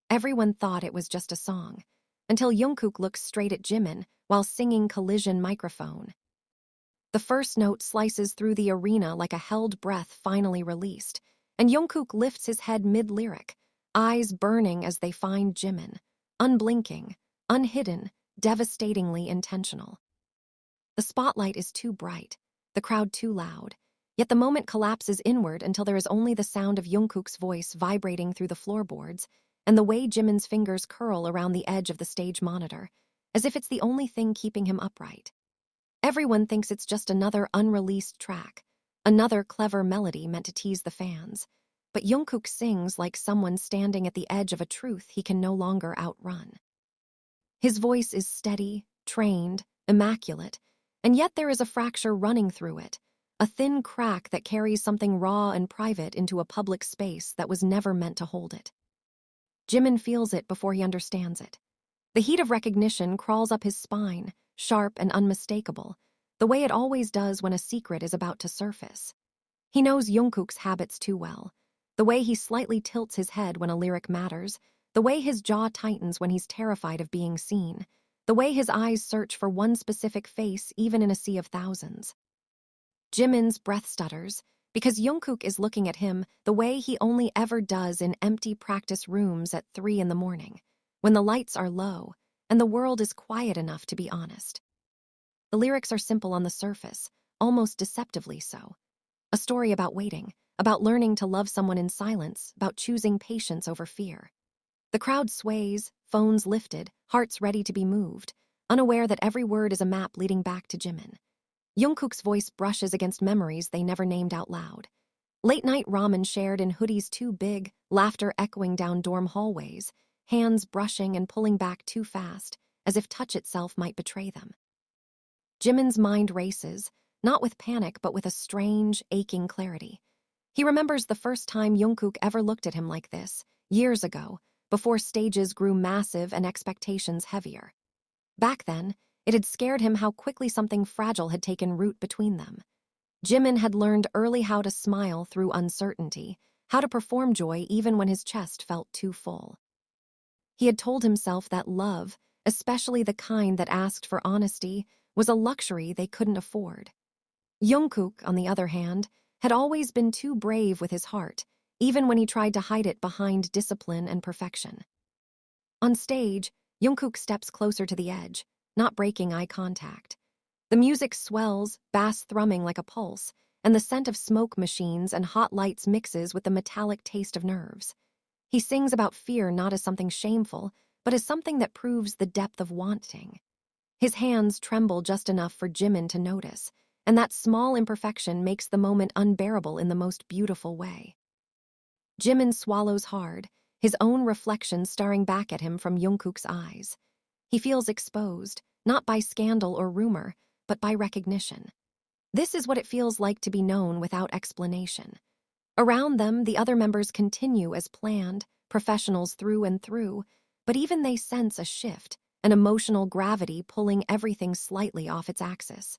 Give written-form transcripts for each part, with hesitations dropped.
Everyone thought it was just a song, until Jungkook looks straight at Jimin while singing Collision Microphone. The first note slices through the arena like a held breath finally released, and Jungkook lifts his head mid-lyric, eyes burning as they find Jimin, unblinking, unhidden, devastatingly intentional. The spotlight is too bright, the crowd too loud, yet the moment collapses inward until there is only the sound of Jungkook's voice vibrating through the floorboards and the way Jimin's fingers curl around the edge of the stage monitor, as if it's the only thing keeping him upright. Everyone thinks it's just another unreleased track, another clever melody meant to tease the fans, but Jungkook sings like someone standing at the edge of a truth he can no longer outrun. His voice is steady, trained, immaculate, and yet there is a fracture running through it, a thin crack that carries something raw and private into a public space that was never meant to hold it. Jimin feels it before he understands it. The heat of recognition crawls up his spine, sharp and unmistakable, the way it always does when a secret is about to surface. He knows Jungkook's habits too well, the way he slightly tilts his head when a lyric matters, the way his jaw tightens when he's terrified of being seen, the way his eyes search for one specific face even in a sea of thousands. Jimin's breath stutters because Jungkook is looking at him the way he only ever does in empty practice rooms at 3 a.m, when the lights are low and the world is quiet enough to be honest. The lyrics are simple on the surface, almost deceptively so. A story about waiting, about learning to love someone in silence, about choosing patience over fear. The crowd sways, phones lifted, hearts ready to be moved, unaware that every word is a map leading back to Jimin. Jungkook's voice brushes against memories they never named out loud. Late-night ramen shared in hoodies too big, laughter echoing down dorm hallways, hands brushing and pulling back too fast, as if touch itself might betray them. Jimin's mind races, not with panic but with a strange, aching clarity. He remembers the first time Jungkook ever looked at him like this, years ago, before stages grew massive and expectations heavier. Back then, it had scared him how quickly something fragile had taken root between them. Jimin had learned early how to smile through uncertainty, how to perform joy even when his chest felt too full. He had told himself that love, especially the kind that asked for honesty, was a luxury they couldn't afford. Jungkook, on the other hand, had always been too brave with his heart, even when he tried to hide it behind discipline and perfection. On stage, Jungkook steps closer to the edge, not breaking eye contact. The music swells, bass thrumming like a pulse, and the scent of smoke machines and hot lights mixes with the metallic taste of nerves. He sings about fear not as something shameful, but as something that proves the depth of wanting. His hands tremble just enough for Jimin to notice, and that small imperfection makes the moment unbearable in the most beautiful way. Jimin swallows hard, his own reflection staring back at him from Jungkook's eyes. He feels exposed, not by scandal or rumor, but by recognition. This is what it feels like to be known without explanation. Around them, the other members continue as planned, professionals through and through, but even they sense a shift, an emotional gravity pulling everything slightly off its axis.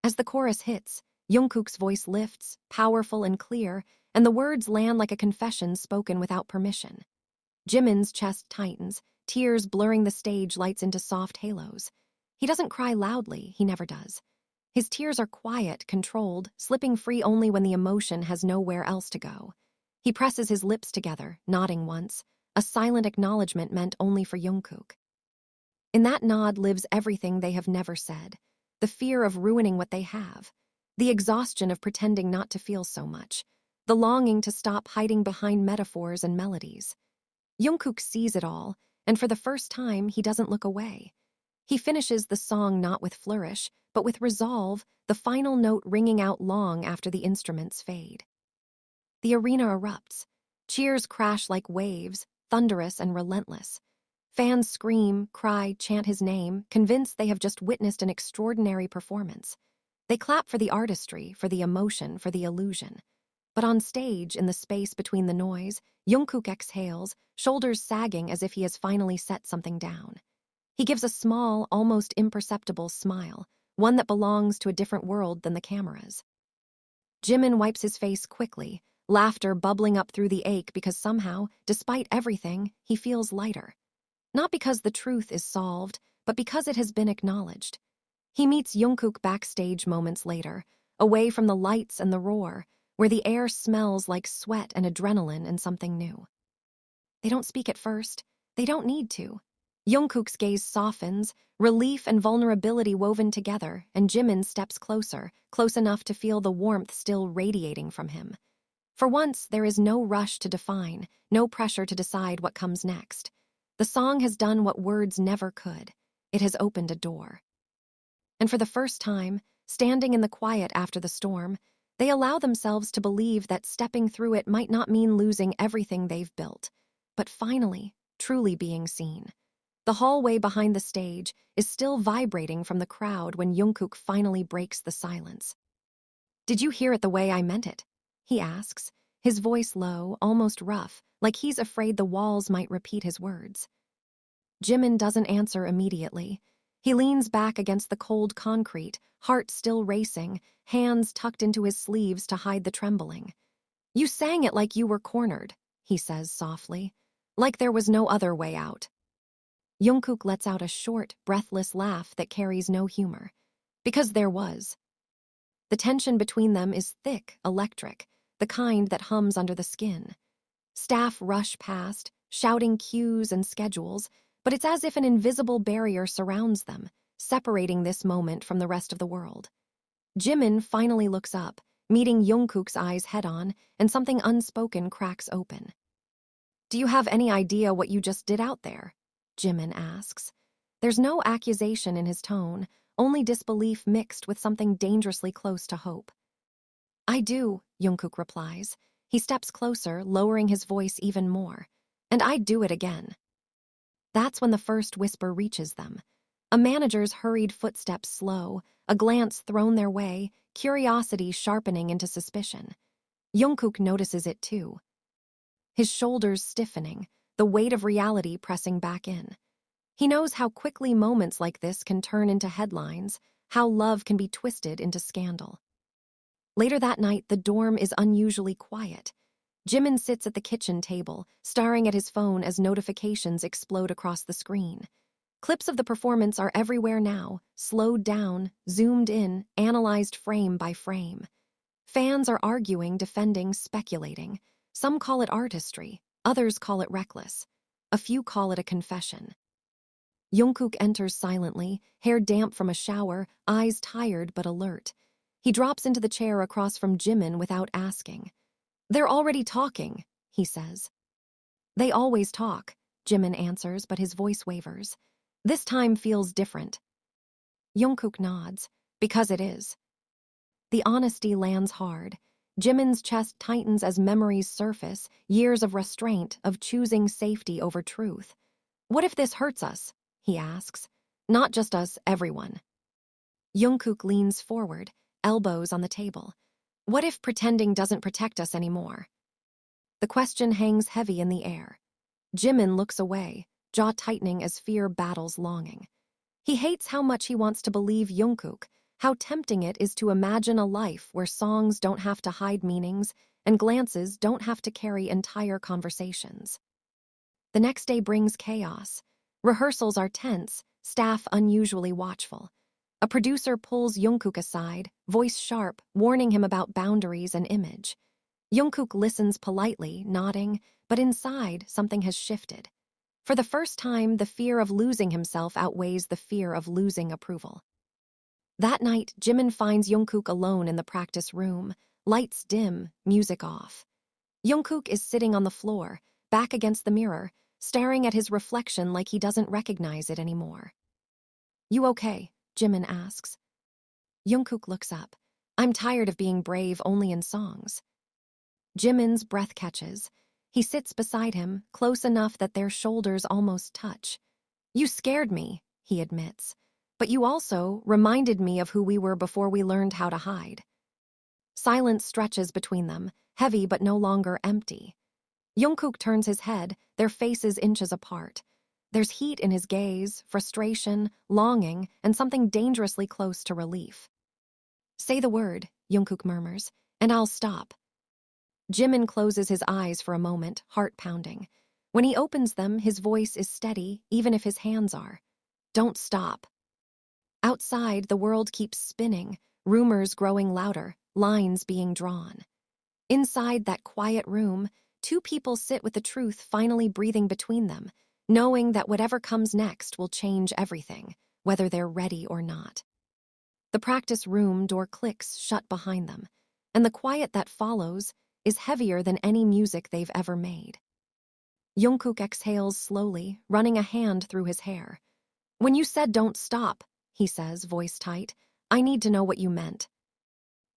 As the chorus hits, Jungkook's voice lifts, powerful and clear, and the words land like a confession spoken without permission. Jimin's chest tightens, tears blurring the stage lights into soft halos. He doesn't cry loudly, he never does. His tears are quiet, controlled, slipping free only when the emotion has nowhere else to go. He presses his lips together, nodding once, a silent acknowledgement meant only for Jungkook. In that nod lives everything they have never said, the fear of ruining what they have, the exhaustion of pretending not to feel so much, the longing to stop hiding behind metaphors and melodies. Jungkook sees it all, and for the first time, he doesn't look away. He finishes the song not with flourish, but with resolve, the final note ringing out long after the instruments fade. The arena erupts. Cheers crash like waves, thunderous and relentless. Fans scream, cry, chant his name, convinced they have just witnessed an extraordinary performance. They clap for the artistry, for the emotion, for the illusion. But on stage, in the space between the noise, Jungkook exhales, shoulders sagging as if he has finally set something down. He gives a small, almost imperceptible smile, one that belongs to a different world than the cameras. Jimin wipes his face quickly, laughter bubbling up through the ache because somehow, despite everything, he feels lighter. Not because the truth is solved, but because it has been acknowledged. He meets Jungkook backstage moments later, away from the lights and the roar, where the air smells like sweat and adrenaline and something new. They don't speak at first. They don't need to. Jungkook's gaze softens, relief and vulnerability woven together, and Jimin steps closer, close enough to feel the warmth still radiating from him. For once, there is no rush to define, no pressure to decide what comes next. The song has done what words never could. It has opened a door. And for the first time, standing in the quiet after the storm, they allow themselves to believe that stepping through it might not mean losing everything they've built, but finally, truly being seen. The hallway behind the stage is still vibrating from the crowd when Jungkook finally breaks the silence. "Did you hear it the way I meant it?" he asks, his voice low, almost rough, like he's afraid the walls might repeat his words. Jimin doesn't answer immediately. He leans back against the cold concrete, heart still racing, hands tucked into his sleeves to hide the trembling. "You sang it like you were cornered," he says softly, "like there was no other way out." Jungkook lets out a short, breathless laugh that carries no humor. Because there was. The tension between them is thick, electric, the kind that hums under the skin. Staff rush past, shouting cues and schedules, but it's as if an invisible barrier surrounds them, separating this moment from the rest of the world. Jimin finally looks up, meeting Jungkook's eyes head-on, and something unspoken cracks open. "Do you have any idea what you just did out there?" Jimin asks. There's no accusation in his tone, only disbelief mixed with something dangerously close to hope. "I do," Jungkook replies. He steps closer, lowering his voice even more. "And I'd do it again." That's when the first whisper reaches them. A manager's hurried footsteps slow, a glance thrown their way, curiosity sharpening into suspicion. Jungkook notices it too. His shoulders stiffening, the weight of reality pressing back in. He knows how quickly moments like this can turn into headlines, how love can be twisted into scandal. Later that night, the dorm is unusually quiet. Jimin sits at the kitchen table, staring at his phone as notifications explode across the screen. Clips of the performance are everywhere now, slowed down, zoomed in, analyzed frame by frame. Fans are arguing, defending, speculating. Some call it artistry, others call it reckless. A few call it a confession. Jungkook enters silently, hair damp from a shower, eyes tired but alert. He drops into the chair across from Jimin without asking. "They're already talking," he says. "They always talk," Jimin answers, but his voice wavers. "This time feels different." Jungkook nods. "Because it is." The honesty lands hard. Jimin's chest tightens as memories surface, years of restraint, of choosing safety over truth. "What if this hurts us?" he asks. "Not just us, everyone." Jungkook leans forward, elbows on the table. "What if pretending doesn't protect us anymore?" The question hangs heavy in the air. Jimin looks away, jaw tightening as fear battles longing. He hates how much he wants to believe Jungkook, how tempting it is to imagine a life where songs don't have to hide meanings and glances don't have to carry entire conversations. The next day brings chaos. Rehearsals are tense, staff unusually watchful. A producer pulls Jungkook aside, voice sharp, warning him about boundaries and image. Jungkook listens politely, nodding, but inside something has shifted. For the first time, the fear of losing himself outweighs the fear of losing approval. That night, Jimin finds Jungkook alone in the practice room, lights dim, music off. Jungkook is sitting on the floor, back against the mirror, staring at his reflection like he doesn't recognize it anymore. "You okay?" Jimin asks. Jungkook looks up. "I'm tired of being brave only in songs." Jimin's breath catches. He sits beside him, close enough that their shoulders almost touch. "You scared me," he admits. "But you also reminded me of who we were before we learned how to hide." Silence stretches between them, heavy but no longer empty. Jungkook turns his head, their faces inches apart. There's heat in his gaze, frustration, longing, and something dangerously close to relief. "Say the word," Jungkook murmurs, "and I'll stop." Jimin closes his eyes for a moment, heart pounding. When he opens them, his voice is steady, even if his hands are. Don't stop. Outside, the world keeps spinning, rumors growing louder, lines being drawn. Inside that quiet room, two people sit with the truth finally breathing between them, knowing that whatever comes next will change everything, whether they're ready or not. The practice room door clicks shut behind them, and the quiet that follows is heavier than any music they've ever made. Jungkook exhales slowly, running a hand through his hair. When you said don't stop, he says, voice tight, I need to know what you meant.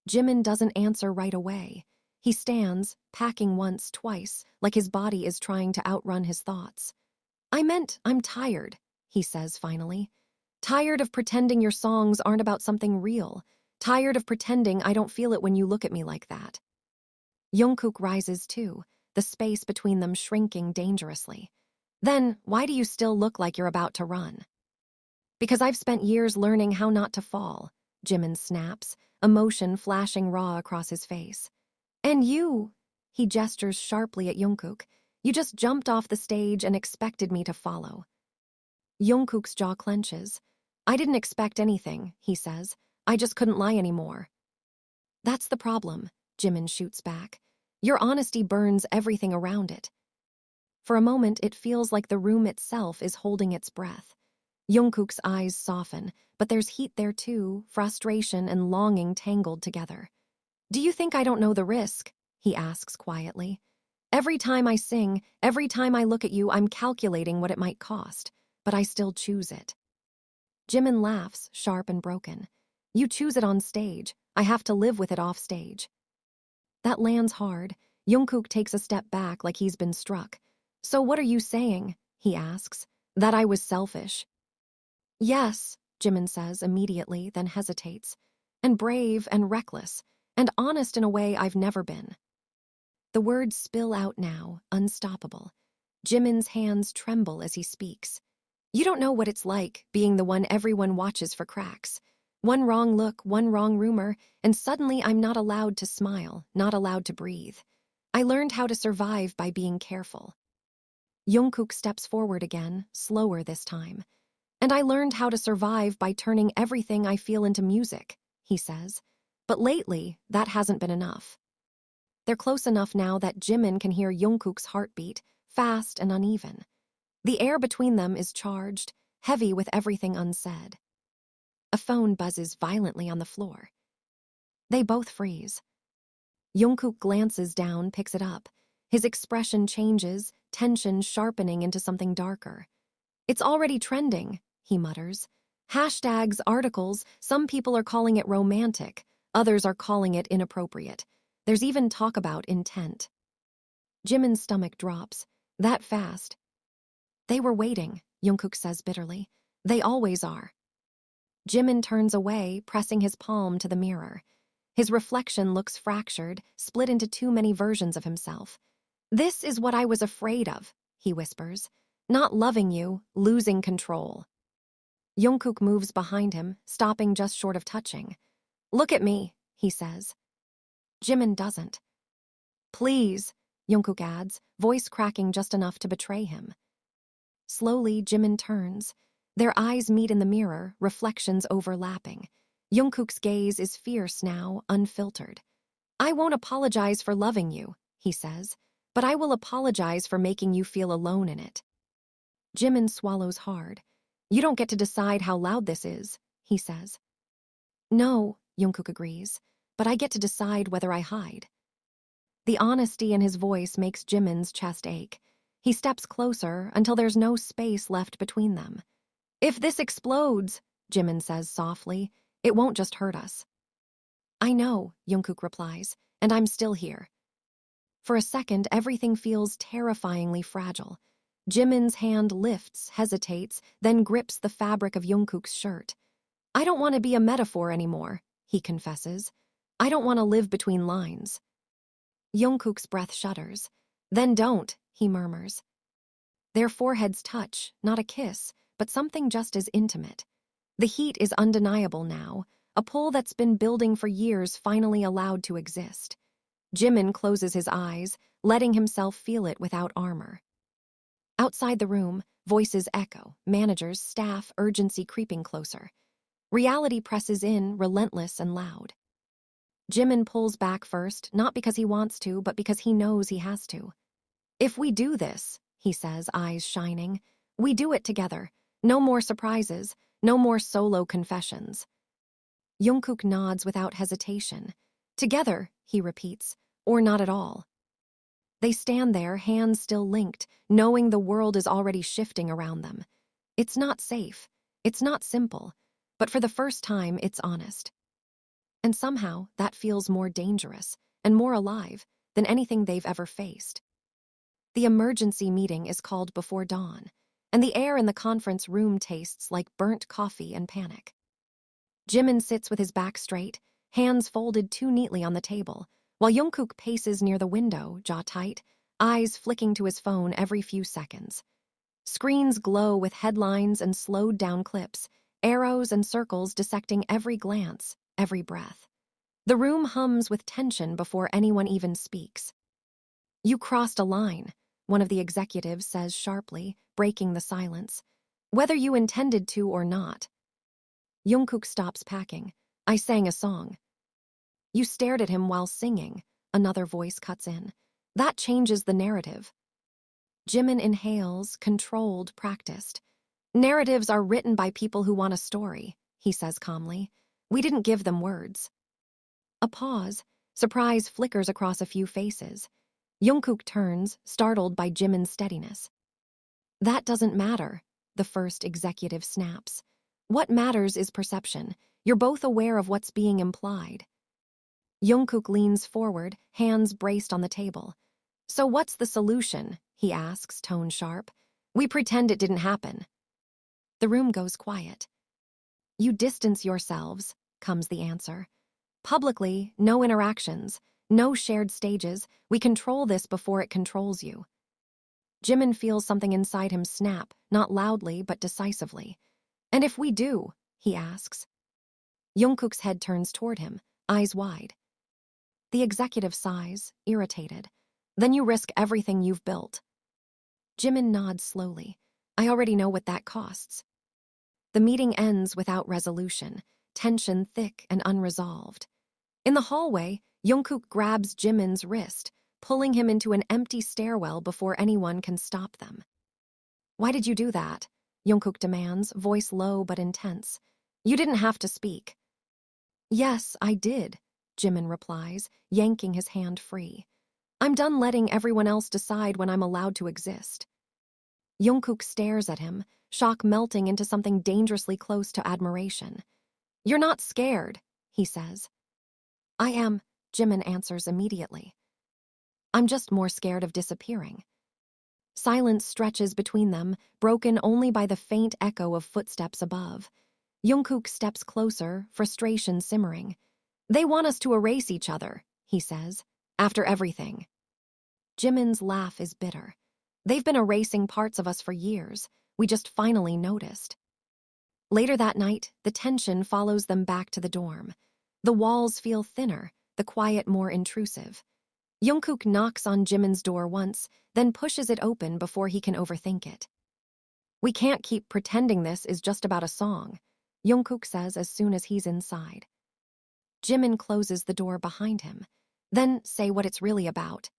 Jimin doesn't answer right away. He stands, packing once, twice, like his body is trying to outrun his thoughts. I meant I'm tired, he says finally. Tired of pretending your songs aren't about something real. Tired of pretending I don't feel it when you look at me like that. Jungkook rises too, the space between them shrinking dangerously. Then, why do you still look like you're about to run? Because I've spent years learning how not to fall, Jimin snaps, emotion flashing raw across his face. And you, he gestures sharply at Jungkook, you just jumped off the stage and expected me to follow. Jungkook's jaw clenches. I didn't expect anything, he says. I just couldn't lie anymore. That's the problem, Jimin shoots back. Your honesty burns everything around it. For a moment, it feels like the room itself is holding its breath. Jungkook's eyes soften, but there's heat there too, frustration and longing tangled together. Do you think I don't know the risk? He asks quietly. Every time I sing, every time I look at you, I'm calculating what it might cost, but I still choose it. Jimin laughs, sharp and broken. You choose it on stage. I have to live with it off stage. That lands hard. Jungkook takes a step back like he's been struck. So what are you saying? He asks. That I was selfish. Yes, Jimin says immediately, then hesitates. And brave and reckless, and honest in a way I've never been. The words spill out now, unstoppable. Jimin's hands tremble as he speaks. You don't know what it's like, being the one everyone watches for cracks. One wrong look, one wrong rumor, and suddenly I'm not allowed to smile, not allowed to breathe. I learned how to survive by being careful. Jungkook steps forward again, slower this time. And I learned how to survive by turning everything I feel into music, he says. But lately, that hasn't been enough. They're close enough now that Jimin can hear Jungkook's heartbeat, fast and uneven. The air between them is charged, heavy with everything unsaid. A phone buzzes violently on the floor. They both freeze. Jungkook glances down, picks it up. His expression changes, tension sharpening into something darker. It's already trending, he mutters. Hashtags, articles, some people are calling it romantic, others are calling it inappropriate. There's even talk about intent. Jimin's stomach drops. That fast. They were waiting, Jungkook says bitterly. They always are. Jimin turns away, pressing his palm to the mirror. His reflection looks fractured, split into too many versions of himself. This is what I was afraid of, he whispers. Not loving you, losing control. Jungkook moves behind him, stopping just short of touching. Look at me, he says. Jimin doesn't. Please, Jungkook adds, voice cracking just enough to betray him. Slowly, Jimin turns. Their eyes meet in the mirror, reflections overlapping. Jungkook's gaze is fierce now, unfiltered. I won't apologize for loving you, he says, but I will apologize for making you feel alone in it. Jimin swallows hard. You don't get to decide how loud this is, he says. No, Jungkook agrees, but I get to decide whether I hide. The honesty in his voice makes Jimin's chest ache. He steps closer until there's no space left between them. If this explodes, Jimin says softly, it won't just hurt us. I know, Jungkook replies, and I'm still here. For a second, everything feels terrifyingly fragile. Jimin's hand lifts, hesitates, then grips the fabric of Jungkook's shirt. I don't want to be a metaphor anymore, he confesses. I don't want to live between lines. Jungkook's breath shudders. Then don't, he murmurs. Their foreheads touch, not a kiss, but something just as intimate. The heat is undeniable now, a pull that's been building for years finally allowed to exist. Jimin closes his eyes, letting himself feel it without armor. Outside the room, voices echo, managers, staff, urgency creeping closer. Reality presses in, relentless and loud. Jimin pulls back first, not because he wants to, but because he knows he has to. If we do this, he says, eyes shining, we do it together. No more surprises, no more solo confessions. Jungkook nods without hesitation. Together, he repeats, or not at all. They stand there, hands still linked, knowing the world is already shifting around them. It's not safe, it's not simple, but for the first time, it's honest. And somehow, that feels more dangerous and more alive than anything they've ever faced. The emergency meeting is called before dawn, and the air in the conference room tastes like burnt coffee and panic. Jimin sits with his back straight, hands folded too neatly on the table, while Jungkook paces near the window, jaw tight, eyes flicking to his phone every few seconds. Screens glow with headlines and slowed-down clips, arrows and circles dissecting every glance, every breath. The room hums with tension before anyone even speaks. "You crossed a line," one of the executives says sharply, breaking the silence. "Whether you intended to or not." Jungkook stops packing. "I sang a song." "You stared at him while singing," another voice cuts in. "That changes the narrative." Jimin inhales, controlled, practiced. "Narratives are written by people who want a story," he says calmly. "We didn't give them words." A pause. Surprise flickers across a few faces. Jungkook turns, startled by Jimin's steadiness. "That doesn't matter," the first executive snaps. "What matters is perception. You're both aware of what's being implied." Jungkook leans forward, hands braced on the table. "So what's the solution?" he asks, tone sharp. "We pretend it didn't happen." The room goes quiet. "You distance yourselves," comes the answer. "Publicly, no interactions, no shared stages. We control this before it controls you." Jimin feels something inside him snap, not loudly but decisively. "And if we do?" he asks. Jungkook's head turns toward him, eyes wide. The executive sighs, irritated. "Then you risk everything you've built." Jimin nods slowly. "I already know what that costs." The meeting ends without resolution, tension thick and unresolved. In the hallway, Jungkook grabs Jimin's wrist, pulling him into an empty stairwell before anyone can stop them. "Why did you do that?" Jungkook demands, voice low but intense. "You didn't have to speak." "Yes, I did," Jimin replies, yanking his hand free. "I'm done letting everyone else decide when I'm allowed to exist." Jungkook stares at him, shock melting into something dangerously close to admiration. "You're not scared," he says. "I am," Jimin answers immediately. "I'm just more scared of disappearing." Silence stretches between them, broken only by the faint echo of footsteps above. Jungkook steps closer, frustration simmering. "They want us to erase each other," he says, "after everything." Jimin's laugh is bitter. "They've been erasing parts of us for years. We just finally noticed." Later that night, the tension follows them back to the dorm. The walls feel thinner, the quiet more intrusive. Jungkook knocks on Jimin's door once, then pushes it open before he can overthink it. "We can't keep pretending this is just about a song," Jungkook says as soon as he's inside. Jimin closes the door behind him. "Then say what it's really about."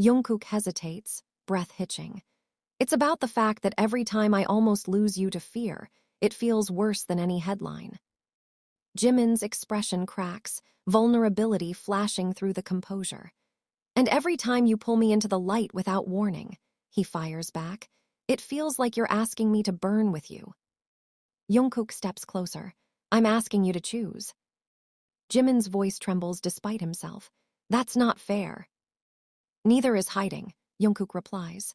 Jungkook hesitates, breath hitching. "It's about the fact that every time I almost lose you to fear, it feels worse than any headline." Jimin's expression cracks, vulnerability flashing through the composure. "And every time you pull me into the light without warning," he fires back, "it feels like you're asking me to burn with you." Jungkook steps closer. "I'm asking you to choose." Jimin's voice trembles despite himself. "That's not fair." "Neither is hiding," Jungkook replies.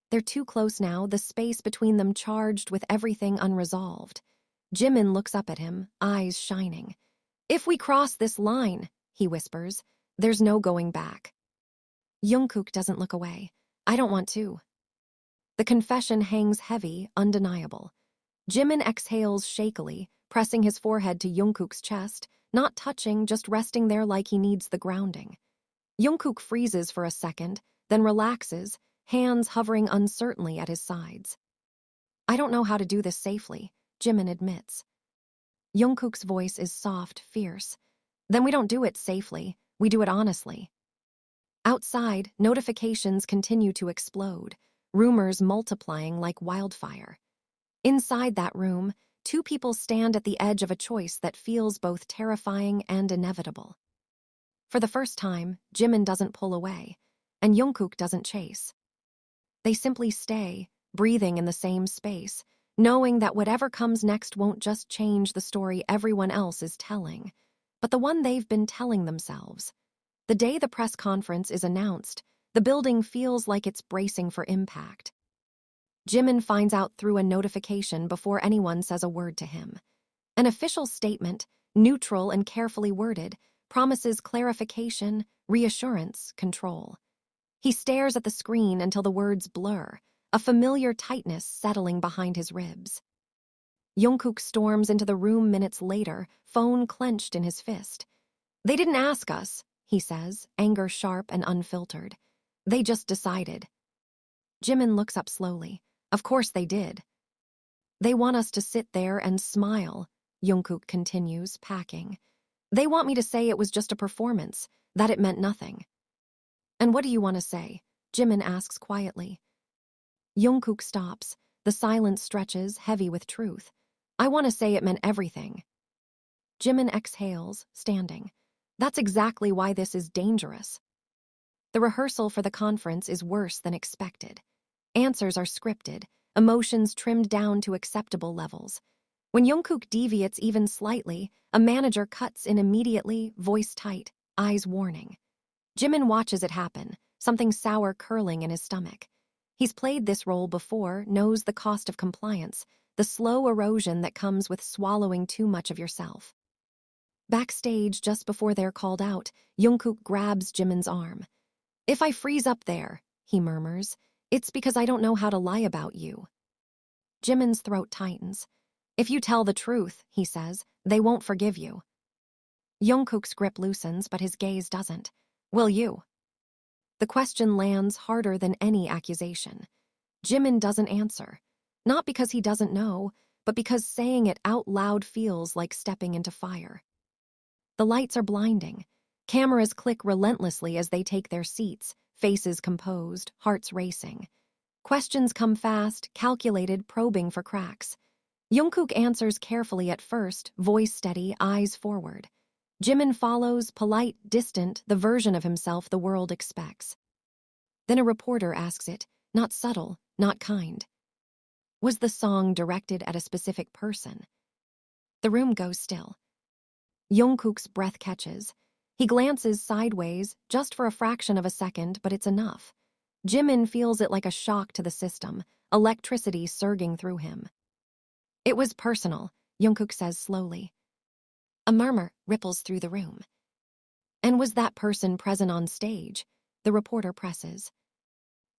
They're too close now, the space between them charged with everything unresolved. Jimin looks up at him, eyes shining. "If we cross this line," he whispers, "there's no going back." Jungkook doesn't look away. "I don't want to." The confession hangs heavy, undeniable. Jimin exhales shakily, pressing his forehead to Jungkook's chest, not touching, just resting there like he needs the grounding. Jungkook freezes for a second, then relaxes, hands hovering uncertainly at his sides. I don't know how to do this safely, Jimin admits. Jungkook's voice is soft, fierce. Then we don't do it safely, we do it honestly. Outside, notifications continue to explode, rumors multiplying like wildfire. Inside that room, two people stand at the edge of a choice that feels both terrifying and inevitable. For the first time, Jimin doesn't pull away, and Jungkook doesn't chase. They simply stay, breathing in the same space, knowing that whatever comes next won't just change the story everyone else is telling, but the one they've been telling themselves. The day the press conference is announced, the building feels like it's bracing for impact. Jimin finds out through a notification before anyone says a word to him. An official statement, neutral and carefully worded, promises clarification, reassurance, control. He stares at the screen until the words blur, a familiar tightness settling behind his ribs. Jungkook storms into the room minutes later, phone clenched in his fist. They didn't ask us, he says, anger sharp and unfiltered. They just decided. Jimin looks up slowly. Of course they did. They want us to sit there and smile, Jungkook continues, packing. They want me to say it was just a performance, that it meant nothing. And what do you want to say? Jimin asks quietly. Jungkook stops. The silence stretches, heavy with truth. I want to say it meant everything. Jimin exhales, standing. That's exactly why this is dangerous. The rehearsal for the conference is worse than expected. Answers are scripted, emotions trimmed down to acceptable levels. When Jungkook deviates even slightly, a manager cuts in immediately, voice tight, eyes warning. Jimin watches it happen, something sour curling in his stomach. He's played this role before, knows the cost of compliance, the slow erosion that comes with swallowing too much of yourself. Backstage, just before they're called out, Jungkook grabs Jimin's arm. If I freeze up there, he murmurs, it's because I don't know how to lie about you. Jimin's throat tightens. If you tell the truth, he says, they won't forgive you. Jungkook's grip loosens, but his gaze doesn't. Will you? The question lands harder than any accusation. Jimin doesn't answer. Not because he doesn't know, but because saying it out loud feels like stepping into fire. The lights are blinding. Cameras click relentlessly as they take their seats, faces composed, hearts racing. Questions come fast, calculated, probing for cracks. Jungkook answers carefully at first, voice steady, eyes forward. Jimin follows, polite, distant, the version of himself the world expects. Then a reporter asks it, not subtle, not kind. Was the song directed at a specific person? The room goes still. Jungkook's breath catches. He glances sideways, just for a fraction of a second, but it's enough. Jimin feels it like a shock to the system, electricity surging through him. It was personal, Jungkook says slowly. A murmur ripples through the room. And was that person present on stage? The reporter presses.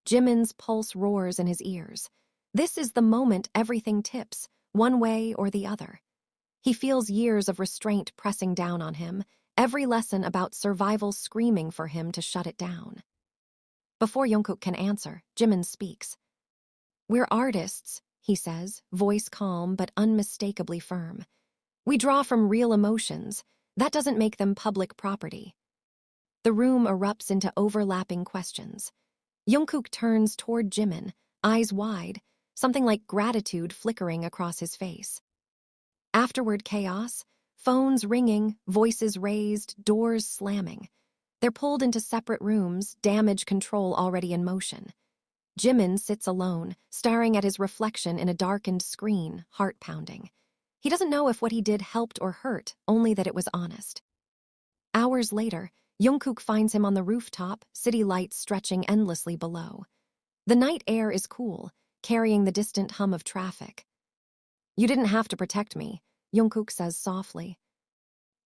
Jimin's pulse roars in his ears. This is the moment everything tips, one way or the other. He feels years of restraint pressing down on him, every lesson about survival screaming for him to shut it down. Before Jungkook can answer, Jimin speaks. We're artists, he says, voice calm but unmistakably firm. We draw from real emotions. That doesn't make them public property. The room erupts into overlapping questions. Jungkook turns toward Jimin, eyes wide, something like gratitude flickering across his face. Afterward chaos, phones ringing, voices raised, doors slamming. They're pulled into separate rooms, damage control already in motion. Jimin sits alone, staring at his reflection in a darkened screen, heart pounding. He doesn't know if what he did helped or hurt, only that it was honest. Hours later, Jungkook finds him on the rooftop, city lights stretching endlessly below. The night air is cool, carrying the distant hum of traffic. You didn't have to protect me, Jungkook says softly.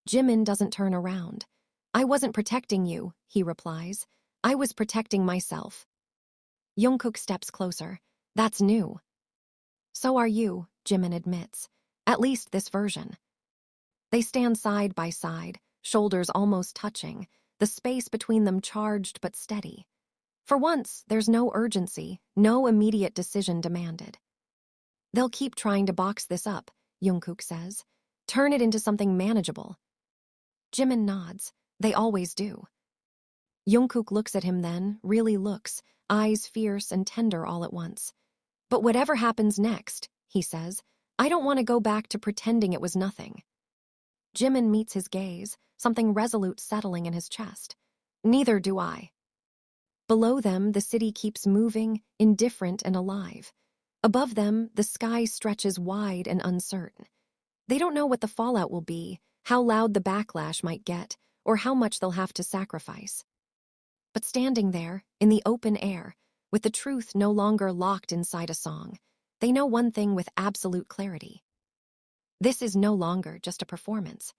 Jimin doesn't turn around. I wasn't protecting you, he replies. I was protecting myself. Jungkook steps closer. That's new. So are you, Jimin admits. At least this version. They stand side by side, shoulders almost touching, the space between them charged but steady. For once, there's no urgency, no immediate decision demanded. They'll keep trying to box this up, Jungkook says. Turn it into something manageable. Jimin nods. They always do. Jungkook looks at him then, really looks, eyes fierce and tender all at once. But whatever happens next, he says, I don't want to go back to pretending it was nothing. Jimin meets his gaze, something resolute settling in his chest. Neither do I. Below them, the city keeps moving, indifferent and alive. Above them, the sky stretches wide and uncertain. They don't know what the fallout will be, how loud the backlash might get, or how much they'll have to sacrifice. But standing there, in the open air, with the truth no longer locked inside a song, they know one thing with absolute clarity. This is no longer just a performance.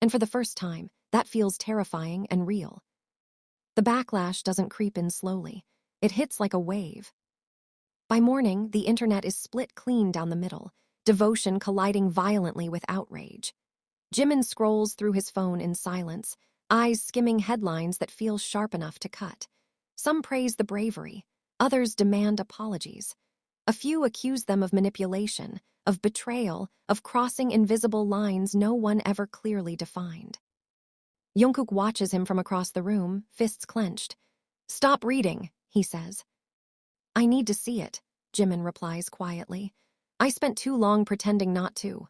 And for the first time, that feels terrifying and real. The backlash doesn't creep in slowly. It hits like a wave. By morning, the internet is split clean down the middle, devotion colliding violently with outrage. Jimin scrolls through his phone in silence, eyes skimming headlines that feel sharp enough to cut. Some praise the bravery, others demand apologies. A few accuse them of manipulation, of betrayal, of crossing invisible lines no one ever clearly defined. Jungkook watches him from across the room, fists clenched. Stop reading, he says. I need to see it, Jimin replies quietly. I spent too long pretending not to.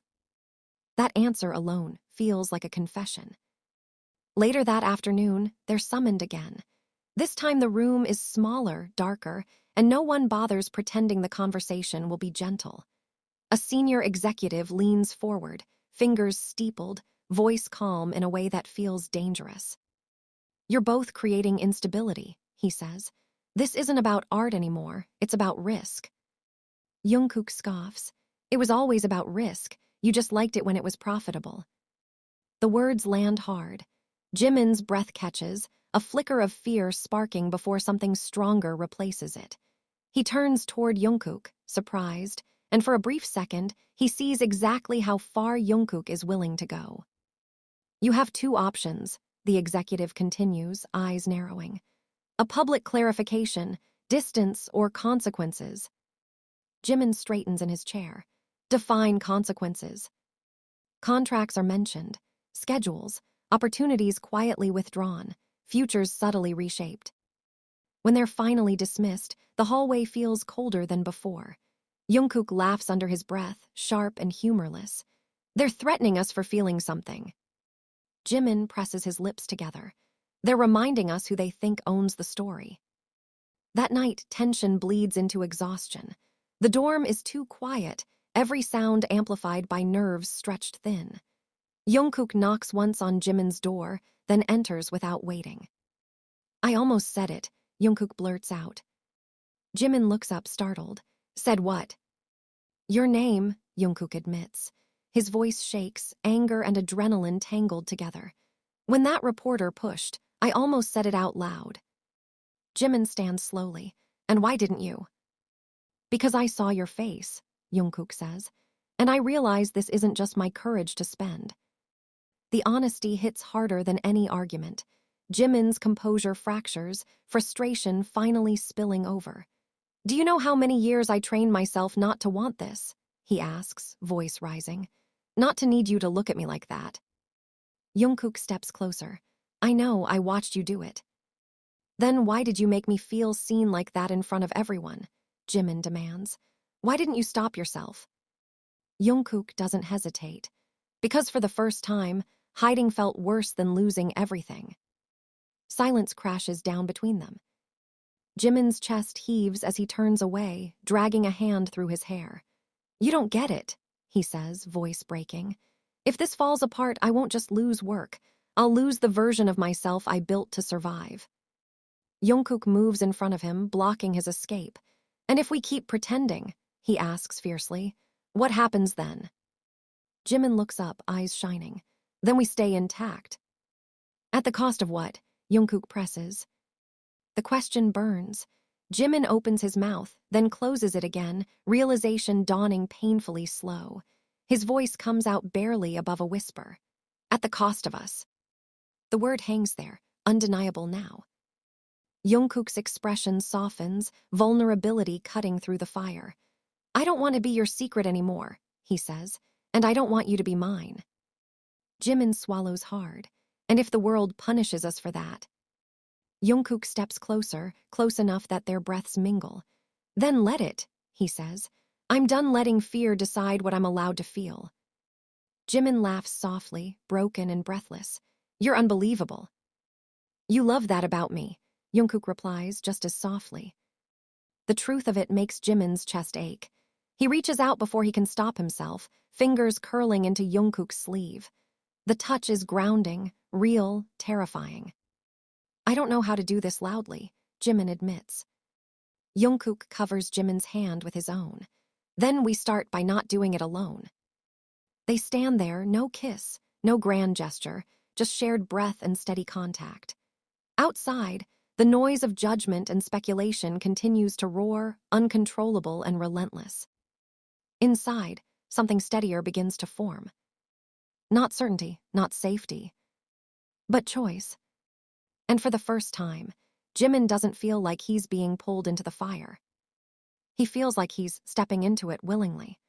That answer alone feels like a confession. Later that afternoon, they're summoned again. This time the room is smaller, darker, and no one bothers pretending the conversation will be gentle. A senior executive leans forward, fingers steepled, voice calm in a way that feels dangerous. You're both creating instability, he says. This isn't about art anymore, it's about risk. Jungkook scoffs. It was always about risk, you just liked it when it was profitable. The words land hard. Jimin's breath catches, a flicker of fear sparking before something stronger replaces it. He turns toward Jungkook, surprised, and for a brief second, he sees exactly how far Jungkook is willing to go. You have two options, the executive continues, eyes narrowing. A public clarification, distance or consequences. Jimin straightens in his chair. Define consequences. Contracts are mentioned, schedules, opportunities quietly withdrawn, futures subtly reshaped. When they're finally dismissed, the hallway feels colder than before. Jungkook laughs under his breath, sharp and humorless. They're threatening us for feeling something. Jimin presses his lips together. They're reminding us who they think owns the story. That night, tension bleeds into exhaustion. The dorm is too quiet, every sound amplified by nerves stretched thin. Jungkook knocks once on Jimin's door, then enters without waiting. I almost said it, Jungkook blurts out. Jimin looks up startled. Said what? Your name, Jungkook admits. His voice shakes, anger and adrenaline tangled together. When that reporter pushed, I almost said it out loud. Jimin stands slowly. And why didn't you? Because I saw your face, Jungkook says, and I realize this isn't just my courage to spend. The honesty hits harder than any argument. Jimin's composure fractures, frustration finally spilling over. Do you know how many years I trained myself not to want this? He asks, voice rising. Not to need you to look at me like that. Jungkook steps closer. I know, I watched you do it. Then why did you make me feel seen like that in front of everyone? Jimin demands. Why didn't you stop yourself? Jungkook doesn't hesitate. Because for the first time, hiding felt worse than losing everything. Silence crashes down between them. Jimin's chest heaves as he turns away, dragging a hand through his hair. You don't get it, he says, voice breaking. If this falls apart, I won't just lose work. I'll lose the version of myself I built to survive. Jungkook moves in front of him, blocking his escape. And if we keep pretending, he asks fiercely, what happens then? Jimin looks up, eyes shining. Then we stay intact. At the cost of what? Jungkook presses. The question burns. Jimin opens his mouth, then closes it again, realization dawning painfully slow. His voice comes out barely above a whisper. At the cost of us. The word hangs there, undeniable now. Jungkook's expression softens, vulnerability cutting through the fire. "I don't want to be your secret anymore," he says, "and I don't want you to be mine." Jimin swallows hard. "And if the world punishes us for that?" Jungkook steps closer, close enough that their breaths mingle. "Then let it," he says. "I'm done letting fear decide what I'm allowed to feel." Jimin laughs softly, broken and breathless. "You're unbelievable." "You love that about me," Jungkook replies just as softly. The truth of it makes Jimin's chest ache. He reaches out before he can stop himself, fingers curling into Jungkook's sleeve. The touch is grounding, real, terrifying. "I don't know how to do this loudly," Jimin admits. Jungkook covers Jimin's hand with his own. "Then we start by not doing it alone." They stand there, no kiss, no grand gesture, just shared breath and steady contact. Outside, the noise of judgment and speculation continues to roar, uncontrollable and relentless. Inside, something steadier begins to form. Not certainty, not safety, but choice. And for the first time, Jimin doesn't feel like he's being pulled into the fire. He feels like he's stepping into it willingly.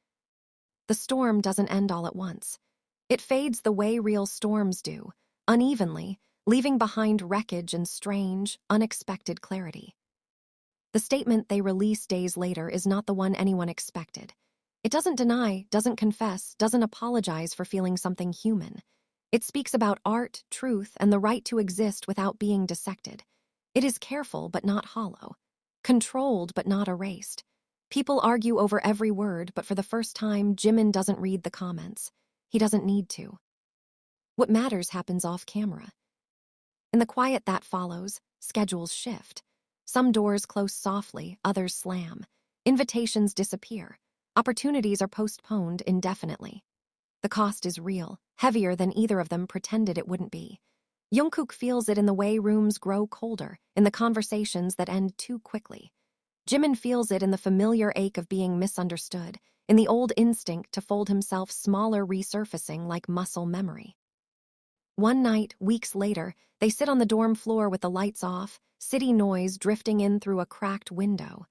The storm doesn't end all at once. It fades the way real storms do, unevenly, leaving behind wreckage and strange, unexpected clarity. The statement they release days later is not the one anyone expected. It doesn't deny, doesn't confess, doesn't apologize for feeling something human. It speaks about art, truth, and the right to exist without being dissected. It is careful but not hollow, controlled but not erased. People argue over every word, but for the first time, Jimin doesn't read the comments. He doesn't need to. What matters happens off camera. In the quiet that follows, schedules shift. Some doors close softly, others slam. Invitations disappear. Opportunities are postponed indefinitely. The cost is real, heavier than either of them pretended it wouldn't be. Jungkook feels it in the way rooms grow colder, in the conversations that end too quickly. Jimin feels it in the familiar ache of being misunderstood, in the old instinct to fold himself smaller resurfacing like muscle memory. One night, weeks later, they sit on the dorm floor with the lights off, city noise drifting in through a cracked window.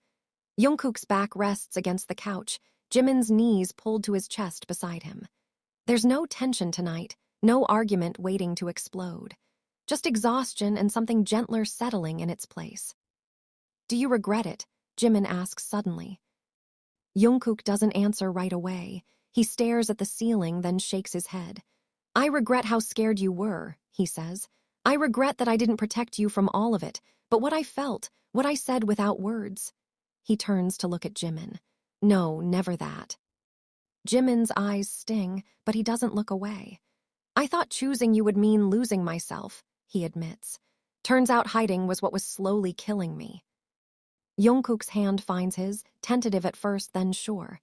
Jungkook's back rests against the couch, Jimin's knees pulled to his chest beside him. There's no tension tonight, no argument waiting to explode. Just exhaustion and something gentler settling in its place. "Do you regret it?" Jimin asks suddenly. Jungkook doesn't answer right away. He stares at the ceiling, then shakes his head. "I regret how scared you were," he says. "I regret that I didn't protect you from all of it, but what I felt, what I said without words." He turns to look at Jimin. "No, never that." Jimin's eyes sting, but he doesn't look away. "I thought choosing you would mean losing myself," he admits. "Turns out hiding was what was slowly killing me." Jungkook's hand finds his, tentative at first, then sure.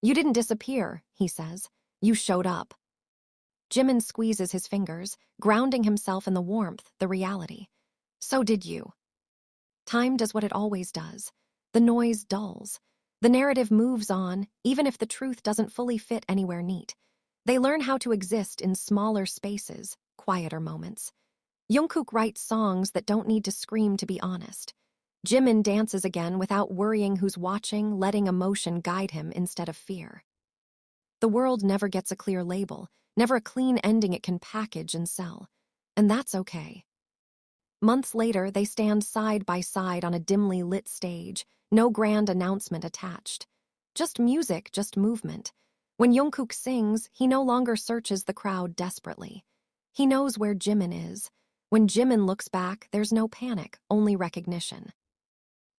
"You didn't disappear," he says. "You showed up." Jimin squeezes his fingers, grounding himself in the warmth, the reality. "So did you." Time does what it always does. The noise dulls. The narrative moves on, even if the truth doesn't fully fit anywhere neat. They learn how to exist in smaller spaces, quieter moments. Jungkook writes songs that don't need to scream to be honest. Jimin dances again without worrying who's watching, letting emotion guide him instead of fear. The world never gets a clear label, never a clean ending it can package and sell. And that's okay. Months later, they stand side by side on a dimly lit stage, no grand announcement attached. Just music, just movement. When Jungkook sings, he no longer searches the crowd desperately. He knows where Jimin is. When Jimin looks back, there's no panic, only recognition.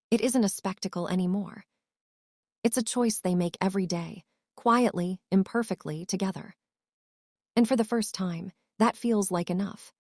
It isn't a spectacle anymore. It's a choice they make every day, quietly, imperfectly, together. And for the first time, that feels like enough.